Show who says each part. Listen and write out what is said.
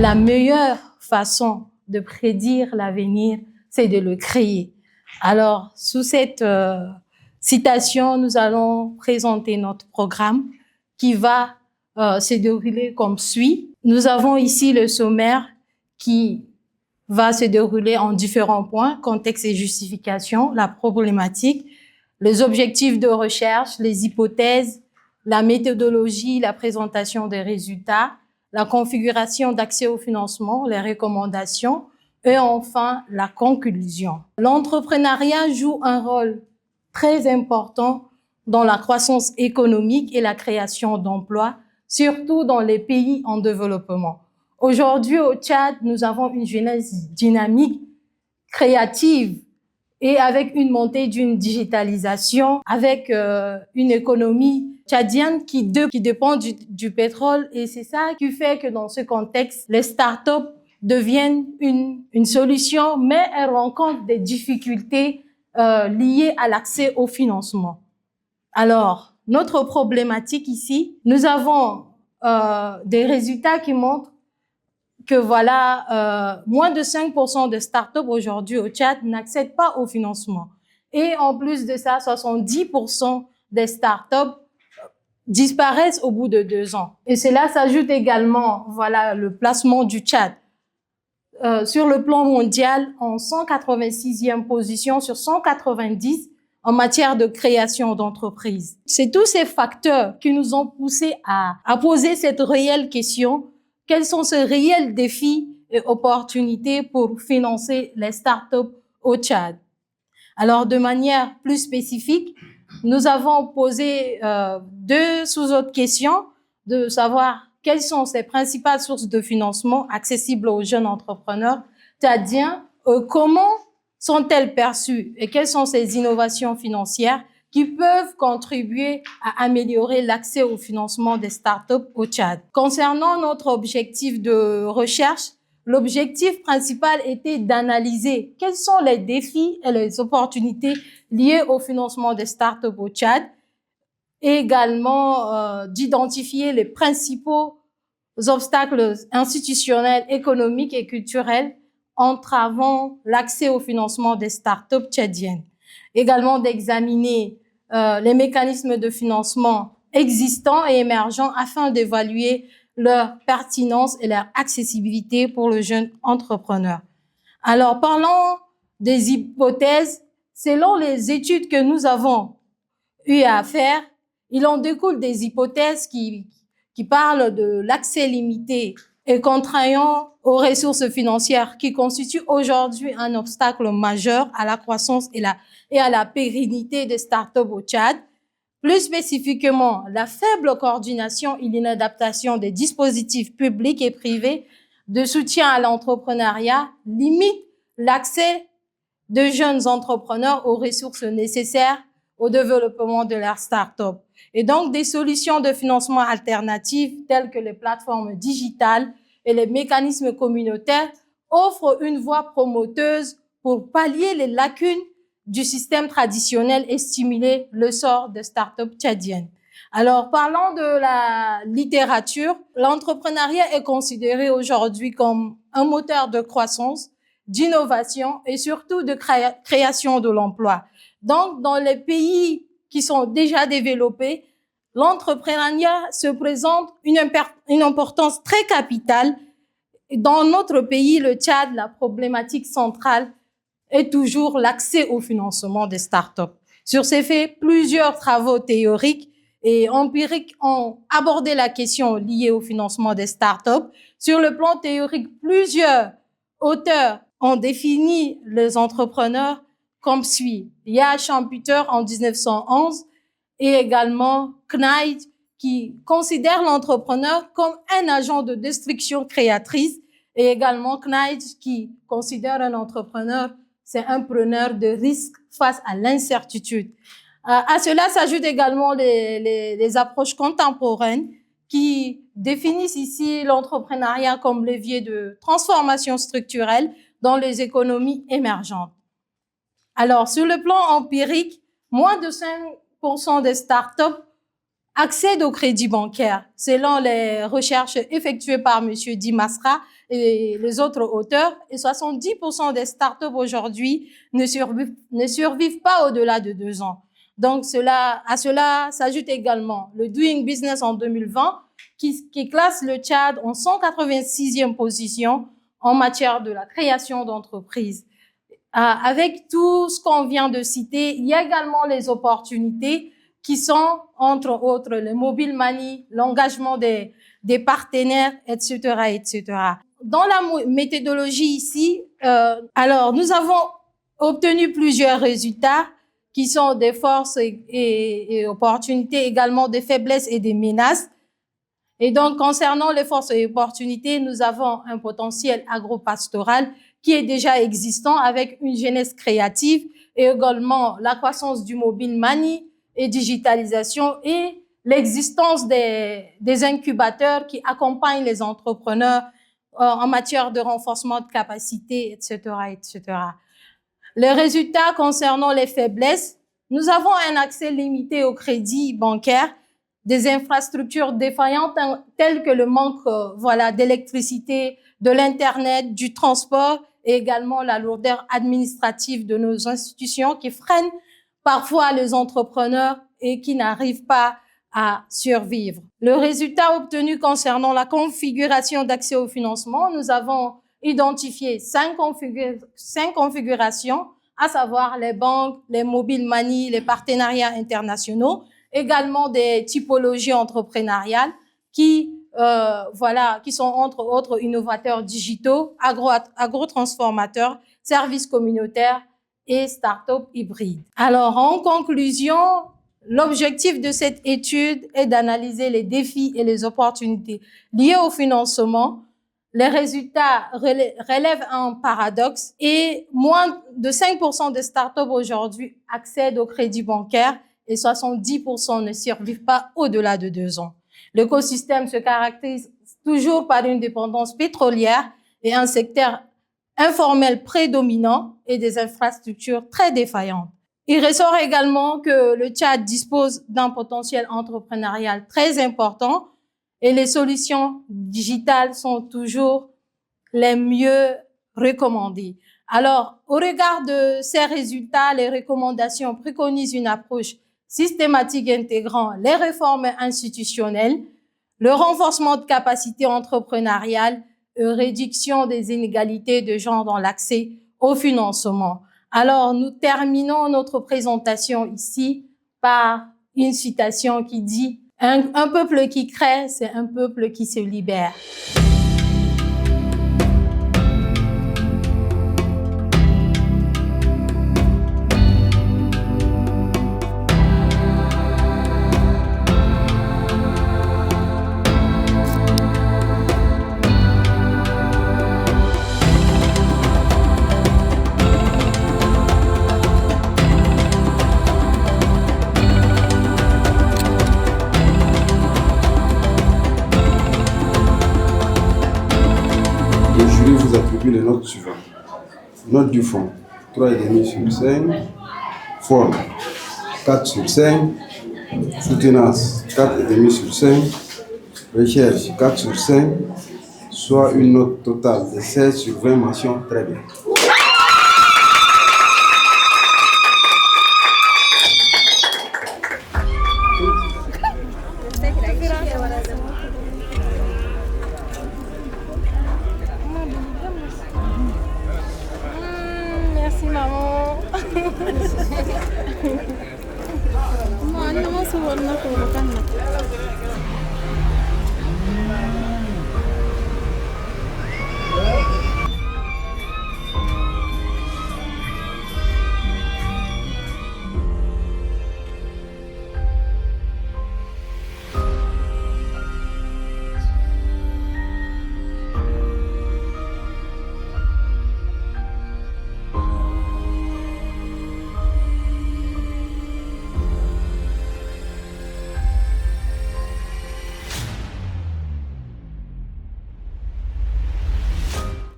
Speaker 1: La meilleure façon de prédire l'avenir, c'est de le créer. Alors, sous cette citation, nous allons présenter notre programme qui va se dérouler comme suit. Nous avons ici le sommaire qui va se dérouler en différents points, contexte et justification, la problématique, les objectifs de recherche, les hypothèses, la méthodologie, la présentation des résultats, la configuration d'accès au financement, les recommandations et enfin la conclusion. L'entrepreneuriat joue un rôle très important dans la croissance économique et la création d'emplois, surtout dans les pays en développement. Aujourd'hui, au Tchad, nous avons une jeunesse dynamique, créative et avec une montée d'une digitalisation, avec une économie tchadienne qui dépend du pétrole. Et c'est ça qui fait que dans ce contexte, les startups deviennent une solution, mais elles rencontrent des difficultés liées à l'accès au financement. Alors, notre problématique ici, nous avons des résultats qui montrent que voilà, moins de 5% de startups aujourd'hui au Tchad n'accèdent pas au financement. Et en plus de ça, 70% des startups disparaissent au bout de 2 ans. Et cela s'ajoute également, voilà, le placement du Tchad sur le plan mondial en 186e position sur 190 en matière de création d'entreprises. C'est tous ces facteurs qui nous ont poussés à poser cette réelle question. Quels sont ces réels défis et opportunités pour financer les startups au Tchad? Alors, de manière plus spécifique, nous avons posé 2 sous-autres questions de savoir quelles sont ces principales sources de financement accessibles aux jeunes entrepreneurs tchadiens, comment sont-elles perçues et quelles sont ces innovations financières qui peuvent contribuer à améliorer l'accès au financement des startups au Tchad. Concernant notre objectif de recherche, l'objectif principal était d'analyser quels sont les défis et les opportunités liées au financement des startups au Tchad et également d'identifier les principaux obstacles institutionnels, économiques et culturels entravant l'accès au financement des startups tchadiennes. Également d'examiner les mécanismes de financement existants et émergents afin d'évaluer leur pertinence et leur accessibilité pour le jeune entrepreneur. Alors, parlons des hypothèses. Selon les études que nous avons eu à faire, il en découle des hypothèses qui parlent de l'accès limité et contraignant aux ressources financières qui constituent aujourd'hui un obstacle majeur à la croissance et à la pérennité des startups au Tchad. Plus spécifiquement, la faible coordination et l'inadaptation des dispositifs publics et privés de soutien à l'entrepreneuriat limitent l'accès de jeunes entrepreneurs aux ressources nécessaires au développement de leur start-up. Et donc, des solutions de financement alternatives telles que les plateformes digitales et les mécanismes communautaires offrent une voie promoteuse pour pallier les lacunes du système traditionnel et stimuler le sort des startups tchadiennes. Alors, parlant de la littérature, l'entrepreneuriat est considéré aujourd'hui comme un moteur de croissance, d'innovation et surtout de création de l'emploi. Donc, dans les pays qui sont déjà développés, l'entrepreneuriat se présente une importance très capitale. Dans notre pays, le Tchad, la problématique centrale est toujours l'accès au financement des startups. Sur ces faits, plusieurs travaux théoriques et empiriques ont abordé la question liée au financement des startups. Sur le plan théorique, plusieurs auteurs ont défini les entrepreneurs comme suit. Il y a Champuter en 1911 et également Knight qui considère l'entrepreneur comme un agent de destruction créatrice et également Knight qui considère un entrepreneur c'est un preneur de risques face à l'incertitude. À cela s'ajoutent également les approches contemporaines qui définissent ici l'entrepreneuriat comme levier de transformation structurelle dans les économies émergentes. Alors, sur le plan empirique, moins de 5% des startups accèdent au crédit bancaire. Selon les recherches effectuées par Monsieur Dimasra et les autres auteurs, et 70% des startups aujourd'hui ne survivent pas au-delà de 2 ans. Donc, à cela s'ajoute également le Doing Business en 2020, qui classe le Tchad en 186e position en matière de la création d'entreprises. Avec tout ce qu'on vient de citer, il y a également les opportunités qui sont, entre autres, le mobile money, l'engagement des partenaires, etc., etc. Dans la méthodologie ici, alors, nous avons obtenu plusieurs résultats qui sont des forces et opportunités, également des faiblesses et des menaces. Et donc, concernant les forces et opportunités, nous avons un potentiel agropastoral qui est déjà existant avec une jeunesse créative et également la croissance du mobile money et digitalisation et l'existence des incubateurs qui accompagnent les entrepreneurs en matière de renforcement de capacité, etc., etc. Les résultats concernant les faiblesses, nous avons un accès limité au crédit bancaire, des infrastructures défaillantes telles que le manque d'électricité, de l'Internet, du transport et également la lourdeur administrative de nos institutions qui freinent parfois les entrepreneurs et qui n'arrivent pas à survivre. Le résultat obtenu concernant la configuration d'accès au financement, nous avons identifié 5 configurations, à savoir les banques, les mobile money, les partenariats internationaux, également des typologies entrepreneuriales qui sont entre autres innovateurs digitaux, agro-transformateurs, services communautaires et start-up hybrides. Alors, en conclusion, l'objectif de cette étude est d'analyser les défis et les opportunités liées au financement. Les résultats relèvent un paradoxe et moins de 5% des startups aujourd'hui accèdent au crédit bancaire et 70% ne survivent pas au-delà de 2 ans. L'écosystème se caractérise toujours par une dépendance pétrolière et un secteur informel prédominant et des infrastructures très défaillantes. Il ressort également que le Tchad dispose d'un potentiel entrepreneurial très important et les solutions digitales sont toujours les mieux recommandées. Alors, au regard de ces résultats, les recommandations préconisent une approche systématique intégrant les réformes institutionnelles, le renforcement de capacités entrepreneuriales et réduction des inégalités de genre dans l'accès au financement. Alors, nous terminons notre présentation ici par une citation qui dit « Un peuple qui crée, c'est un peuple qui se libère ».
Speaker 2: Les notes suivantes. Note du fond, 3,5 sur 5. Forme, 4 sur 5. Soutenance, 4,5 sur 5. Recherche, 4 sur 5. Soit une note totale de 16 sur 20 mentions. Très bien.
Speaker 1: Merci maman. Maman,